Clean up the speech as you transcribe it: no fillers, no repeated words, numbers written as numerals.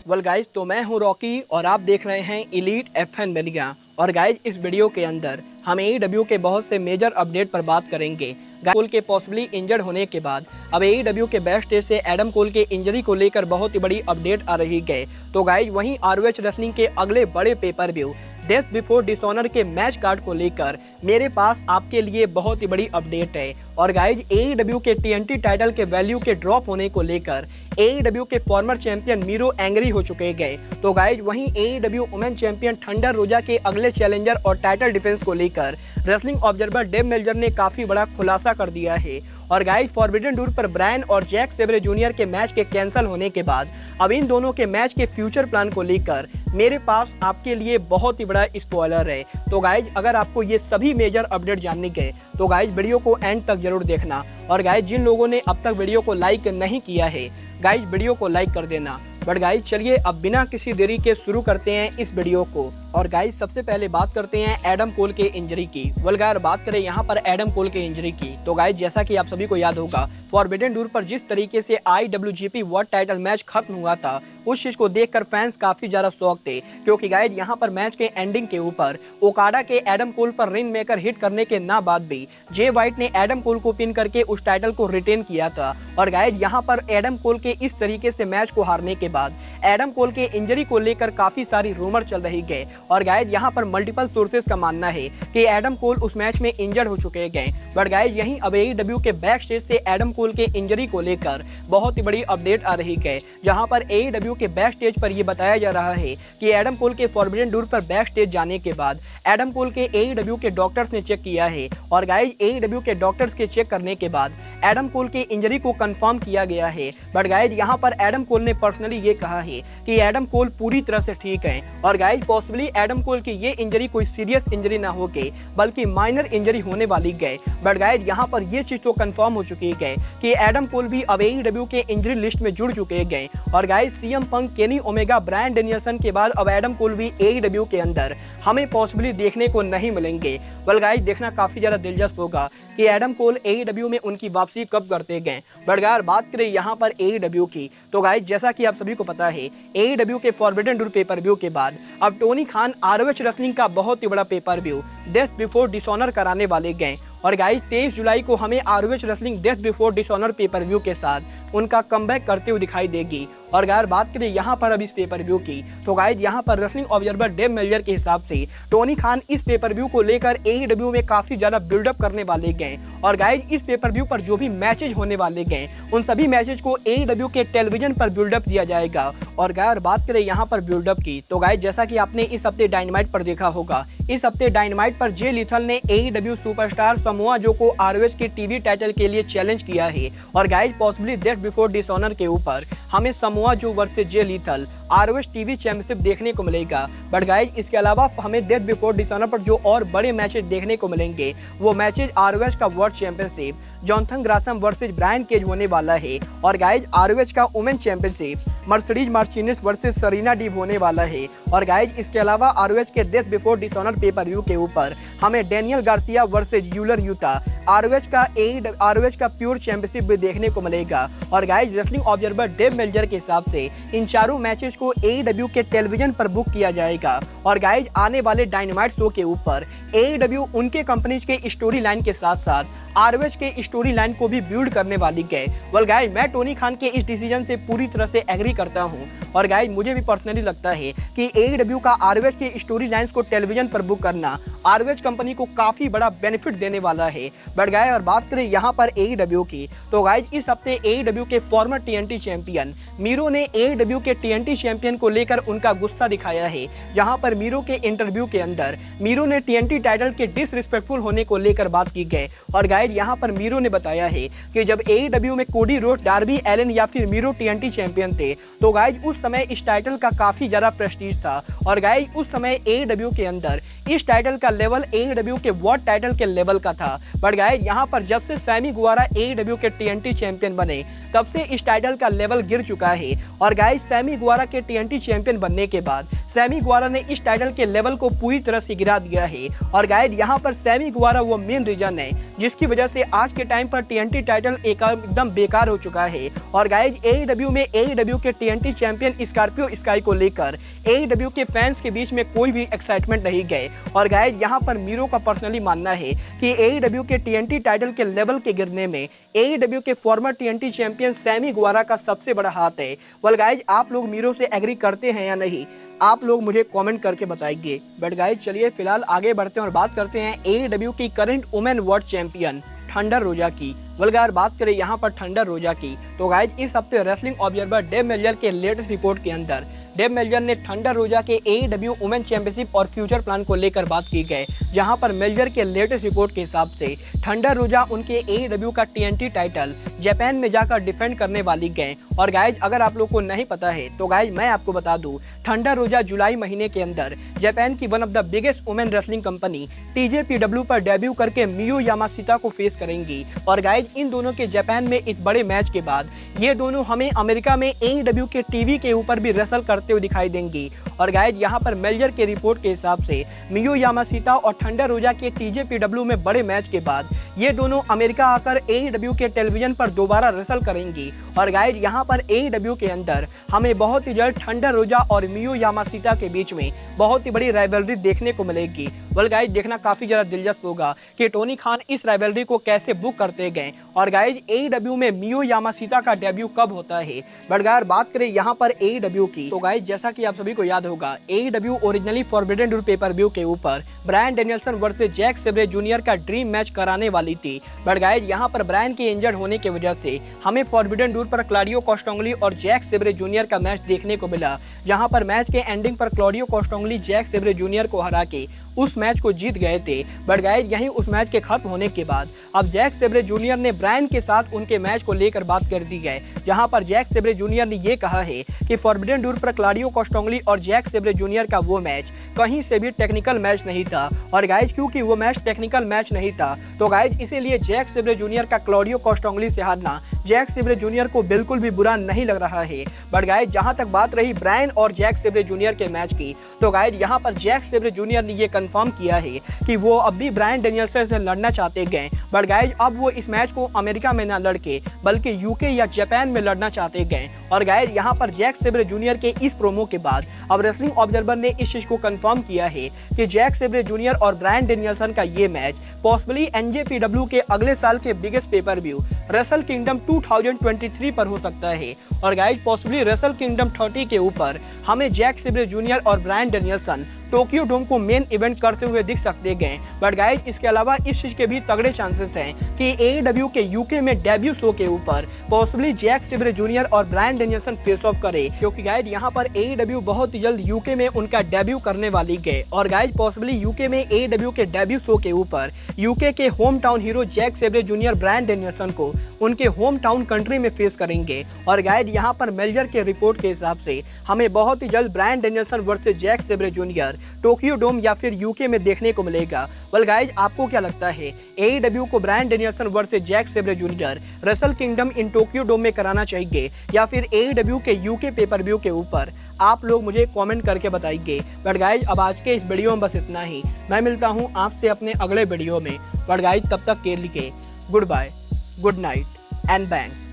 Well guys, तो मैं हूं रॉकी और आप देख रहे हैं इलीट एफएन मीडिया। और गाइज, इस वीडियो के अंदर हम एईडब्ल्यू के बहुत से मेजर अपडेट पर बात करेंगे। कोल के पॉसिबली इंजर्ड होने के बाद अब एईडब्ल्यू के बेस्ट स्टेज से एडम कोल के इंजरी को लेकर बहुत ही बड़ी अपडेट आ रही है। तो गाइज, वहीं आरओएच रेसलिंग के अगले बड़े pay per view death Before dishonour के मैच कार्ड को लेकर मेरे पास आपके लिए बहुत ही बड़ी अपडेट है। और गाइज, एईडब्ल्यू के टीएनटी टाइटल के वैल्यू के ड्रॉप होने को लेकर एईडब्ल्यू के फॉर्मर चैंपियन मीरो एंग्री हो चुके गए। तो गाइज, वहीं एईडब्ल्यू वुमेन चैंपियन थंडर रोजा के अगले चैलेंजर और टाइटल डिफेंस को लेकर रेसलिंग ऑब्जर्वर डेव मेल्जर ने काफी बड़ा खुलासा कर दिया है। और गाइज, फॉरबिडन डोर पर ब्रायन और जैक सेवरे जूनियर के मैच के कैंसिल होने के बाद अब इन दोनों के मैच के फ्यूचर प्लान को लेकर मेरे पास आपके लिए बहुत ही बड़ा स्पॉइलर है। तो गाइज, अगर आपको ये सभी मेजर अपडेट जानने के तो गाइज वीडियो को एंड तक जरूर देखना। और गाइज, जिन लोगों ने अब तक वीडियो को लाइक नहीं किया है गाइज, वीडियो को लाइक कर देना। बट गाइज, चलिए अब बिना किसी देरी के शुरू करते हैं इस वीडियो को। और गाइज, सबसे पहले बात करते हैं एडम कोल के इंजरी की। वेल गाइज, बात करें यहाँ पर एडम कोल के इंजरी की तो गाइज, जैसा कि आप सभी को याद होगा, फॉरबिडन डोर पर जिस तरीके से IWGP वर्ल्ड टाइटल मैच खत्म हुआ था उस चीज को देखकर फैंस काफी ज्यादा शॉक थे। क्योंकि गाइज, यहाँ पर मैच के एंडिंग के ऊपर ओकाडा के एडम कोल पर रिंग मेकर हिट करने के ना बाद भी जे वाइट ने एडम कोल को पिन करके उस टाइटल को रिटेन किया था। और गाइज, यहाँ पर एडम कोल के इस तरीके से मैच को हारने के बाद एडम कोल के इंजरी को लेकर काफी सारी रूमर चल रही है। और गाइज, यहाँ पर मल्टीपल सोर्सेज का मानना है कि एडम कोल उस मैच में इंजर्ड हो चुके हैं। बट गाइज, यहीं अब एईडब्ल्यू के बैक स्टेज से एडम कोल के इंजरी को लेकर बहुत ही बड़ी अपडेट आ रही है। जहां पर एईडब्ल्यू के बैक स्टेज पर यह बताया जा रहा है कि एडम कोल के फॉरबिडन डोर पर बैक स्टेज जाने के बाद एडम कोल के एईडब्ल्यू के डॉक्टर्स ने चेक किया है। और गाइज, एईडब्ल्यू के डॉक्टर्स के चेक करने के बाद एडम कोल के इंजरी को कंफर्म किया गया है। बट गाइज, यहाँ पर एडम कोल ने पर्सनली ये कहा है कि एडम कोल पूरी तरह से ठीक है। और गाइज, पॉसिबली एडम कोल की ये इंजरी कोई सीरियस इंजरी ना हो के बल्कि माइनर इंजरी होने वाली है। बट गाइज, यहाँ पर ये चीज तो कंफर्म हो चुकी है कि एडम कोल भी अब एईडब्ल्यू के इंजरी लिस्ट में जुड़ चुके हैं। और guys, CM Punk, Kenny Omega, Brian डेनियल्सन के बाद अब एडम कोल भी एईडब्ल्यू के अंदर हमें पॉसिबली देखने को नहीं मिलेंगे। वेल गाइज, देखना काफी ज्यादा दिलचस्प होगा कि एडम कोल एईडब्ल्यू में उनकी वापसी कब करते गए। बट गाइज, बात करें यहाँ पर एईडब्ल्यू की तो गाइज, जैसा कि आप सभी को पता है, एईडब्ल्यू के फॉरबिडन डोर पेपर व्यू के बाद अब टोनी खान आरओएच रेसलिंग का बहुत ही बड़ा pay per view death Before dishonour कराने वाले गए। और गाइज, 23 जुलाई को हमें ROH wrestling death Before Dishonor pay per view के साथ उनका कमबैक करते हुए दिखाई देगी। और गाइज, बात करें यहाँ पर अब इस पेपर व्यू की तो गाइज, यहाँ पर रेसलिंग ऑब्जर्वर डेव मेल्जर के हिसाब से टोनी खान इस पेपर व्यू को लेकर एईडब्ल्यू में काफी ज्यादा बिल्डअप करने वाले गए। और गाइज, इस पेपर व्यू पर जो भी मैचेज होने वाले गए उन सभी मैचेज को एईडब्ल्यू के टेलीविजन पर बिल्डअप दिया जाएगा। और गाइज, बात करें यहाँ पर बिल्डअप की तो गाइज, जैसा कि आपने इस हफ्ते डायनामाइट पर देखा होगा, इस हफ्ते डायनामाइट पर जे लिथल ने एईडब्ल्यू सुपरस्टार समोआ जो को आरओएच के टीवी टाइटल के लिए चैलेंज किया है। और guys, possibly death Before dishonour के ऊपर हमें समोआ जो वर्सेस जे लिथल आरओएच टीवी चैंपियनशिप देखने को मिलेगा। बट गाइज, इसके अलावा हमें डेथ बिफोर डिसऑनर पर जो और बड़े मैचेस देखने को मिलेंगे वो मैचेज आरओएच का world championship Jonathan Gresham versus Brian Cage होने वाला है। और गाइज, आरओएच का women championship Mercedes Martinez versus Serena Deeb होने वाला है। और गाइज, इसके अलावा आरओएच के Death Before Dishonor pay per view के ऊपर हमें Daniel Garcia versus Wheeler Yuta ROH का प्योर चैंपियनशिप भी देखने को मिलेगा। और guys, wrestling observer Dave Meltzer के हिसाब से इन चारों मैचेस को एईडब्ल्यू के टेलीविजन पर बुक किया जाएगा। और गाइज, आने वाले डायनामाइट शो के ऊपर एईडब्ल्यू उनके कंपनीज के स्टोरी लाइन के साथ साथ आरओएच के स्टोरी लाइन को भी बिल्ड करने वाली है। वेल गाइज, मैं टोनी खान के इस डिसीजन से पूरी तरह से एग्री करता हूं। और गाइज, मुझे भी पर्सनली लगता है कि एईडब्ल्यू का आरओएच के स्टोरी लाइंस को टेलीविजन पर बुक करना आरओएच कंपनी को काफी बड़ा बेनिफिट देने वाला है। बट गाइज, और बात करें यहाँ पर एईडब्ल्यू की तो गाइज, इस हफ्ते एईडब्ल्यू के फॉर्मर टीएनटी चैंपियन मीरो ने एईडब्ल्यू के टीएनटी चैंपियन को लेकर उनका गुस्सा दिखाया है। जहां पर मीरो के इंटरव्यू के अंदर मीरो ने टीएनटी टाइटल के डिसरिस्पेक्टफुल होने को लेकर बात की गई। और गाइज, यहाँ पर मीरो ने बताया है कि जब एईडब्ल्यू में कोडी रोड्स, डार्बी एलन या फिर मीरो टीएनटी चैंपियन थे तो गाइज, उस समय इस टाइटल का काफी ज्यादा प्रेस्टीज था। और गाइज, उस समय एईडब्ल्यू के अंदर इस टाइटल का लेवल एईडब्ल्यू के वर्ल्ड टाइटल के लेवल का था। बट गाइज, यहाँ पर जब से सैमी गुवारा एईडब्ल्यू के टीएनटी चैंपियन बने तब से इस टाइटल का लेवल गिर चुका है। और गाइज, सैमी गुवारा के टीएनटी चैंपियन बनने के बाद सैमी गुवारा ने इस टाइटल के लेवल को पूरी तरह से गिरा दिया है। और गाइज यहाँ पर सैमी गुवारा वो मेन रीजन है जिसकी वजह से आज के टाइम पर TNT टाइटल एकदम बेकार हो चुका है। और गाइज AEW में AEW के TNT चैंपियन स्कॉर्पियो स्काई को लेकर AEW के फैंस के बीच में कोई भी एक्साइटमेंट नहीं गए। और गाइज यहाँ पर मीरो का पर्सनली मानना है कि AEW के TNT टाइटल के लेवल के गिरने में AEW के फॉर्मर TNT चैंपियन सैमी गुवारा का सबसे बड़ा हाथ है। वेल गाइज आप लोग मीरो से एग्री करते हैं या नहीं, आप लोग मुझे कमेंट करके बताइए। बट गाइज चलिए फिलहाल आगे बढ़ते हैं और बात करते हैं AEW की current women world champion thunder रोजा की। वल्गार बात करें यहाँ पर थंडर रोजा की तो गाइज इस हफ्ते रेसलिंग ऑब्जर्वर डेव मेल्जर के लेटेस्ट रिपोर्ट के अंदर डेव मेल्जर ने थंडर रोजा के AEW वुमेन चैंपियनशिप और फ्यूचर प्लान को लेकर बात की गई, जहां पर मेल्जर के लेटेस्ट रिपोर्ट के हिसाब से थंडर रोजा उनके AEW का TNT टाइटल जापान में जाकर डिफेंड करने वाली गए। और गाइज अगर आप लोग को नहीं पता है तो गाइज मैं आपको बता दूं, थंडर रोजा जुलाई महीने के अंदर जापान की one of the biggest women wrestling company TJPW पर डेब्यू करके मियो यामाशिता को फेस करेंगी। और गाइज इन दोनों के जापान में इस बड़े मैच के बाद ये दोनों हमें अमेरिका में AEW के टीवी के ऊपर भी रेसल करते हुए दिखाई देंगी। और गाइज यहाँ पर मेल्जर के रिपोर्ट के हिसाब से मियो यामाशिता और थंडर रोजा के TJPW में बड़े मैच के बाद ये दोनों अमेरिका आकर AEW के टेलीविजन पर दोबारा रेसल करेंगी। और गाइज यहाँ पर AEW के अंदर हमें बहुत ही जल्द थंडर रोजा और मियो यामाशिता के बीच में बहुत ही बड़ी राइवलरी देखने को मिलेगी। वेल गाइज देखना काफी ज्यादा दिलचस्प होगा कि टोनी खान इस राइवलरी को कैसे बुक करते गए। और गाइज AEW में मियो यामाशिता का डेब्यू कब होता है। बट गाइज बात करें यहाँ पर AEW की तो गाइज जैसा कि आप सभी को याद होगा AEW originally Forbidden Door pay per view के ऊपर Bryan Danielson versus Jack Sabre Junior का ड्रीम मैच कराने वाली थी। बट गाइज यहाँ पर ब्रायन के इंजर्ड होने की वजह से हमें फॉरबिडन डोर पर क्लॉडियो कोस्टांगली और जैक सेब्रे जूनियर का मैच देखने को मिला, जहां पर मैच के एंडिंग पर क्लॉडियो कोस्टांगली जैक सेब्रे जूनियर को हरा के उस मैच को जीत गए थे। बट गाइज यहीं उस मैच के खत्म होने के बाद अब जैक सेब्रे जूनियर ने ब्रायन के साथ उनके मैच को लेकर बात कर दी है, जहां पर जैक सेब्रे जूनियर ने ये कहा है कि फॉरबिडन डोर पर क्लॉडियो कोस्टांगली और जैक सेब्रे जूनियर का वो मैच कहीं से भी टेक्निकल मैच नहीं था। और गाइज क्योंकि वो मैच टेक्निकल मैच नहीं था तो गाइज इसीलिए जैक सेब्रे जूनियर का क्लॉडियो कोस्टांगली से हारना जैक सेब्रे जूनियर को बिल्कुल भी बुरा नहीं लग रहा है। बट गाइज जहां तक बात रही ब्रायन और जैक सेब्रे जूनियर के मैच की तो गाइज यहां पर जैक सेब्रे जूनियर ने ये कंफर्म किया है कि वो अब भी ब्रायन डेनियल्सन से लड़ना चाहते गए। बट गाइज अब वो इस मैच को अमेरिका में ना लड़के बल्कि यूके या जापान में लड़ना चाहते गए। और गाइज यहां पर जैक सेब्रे जूनियर के इस प्रोमो के बाद अब रेसलिंग ऑब्जर्वर ने इस चीज को कंफर्म किया है कि जैक सेब्रे जूनियर और ब्रायन डेनियल्सन का ये मैच पॉसिबली NJPW के अगले साल के biggest pay per view wrestle kingdom 2023 पर हो सकता है। और गाइज पॉसिबली रेसल किंगडम 30 के ऊपर हमें जैक सेब्रे जूनियर और ब्रायन डेनियल्सन टोक्यो डोम को मेन इवेंट करते हुए दिख सकते गए। बट गाइज इसके अलावा इस चीज के भी तगड़े चांसेस हैं कि AEW के यूके में डेब्यू शो के ऊपर पॉसिबली जैक सेब्रे जूनियर और ब्रायन डेनियल्सन फेस ऑफ करे, क्योंकि गाइज यहाँ पर AEW बहुत ही जल्द यूके में उनका डेब्यू करने वाली गए। और गाइज पॉसिबली यूके में AEW के डेब्यू शो के ऊपर यूके के home town hero Zack Sabre Junior Bryan Danielson को उनके होम टाउन कंट्री में फेस करेंगे। और गाइज यहाँ पर मेल्जर के रिपोर्ट के हिसाब से हमें बहुत ही जल्द Bryan Danielson versus Jack Sabre Junior Tokyo Dome या फिर यूके में देखने को मिलेगा। वेल गाइज आपको क्या लगता है AEW को Bryan Danielson versus Jack Sabre Junior Wrestle Kingdom in Tokyo Dome में कराना चाहिए या फिर AEW के यूके पेपर व्यू के ऊपर? आप लोग मुझे कमेंट करके बताइए। बट गाइज अब आज के इस वीडियो में बस इतना ही। मैं मिलता हूँ आपसे अपने अगले वीडियो में। बट गाइज तब तक के लिए goodbye, good night and bang.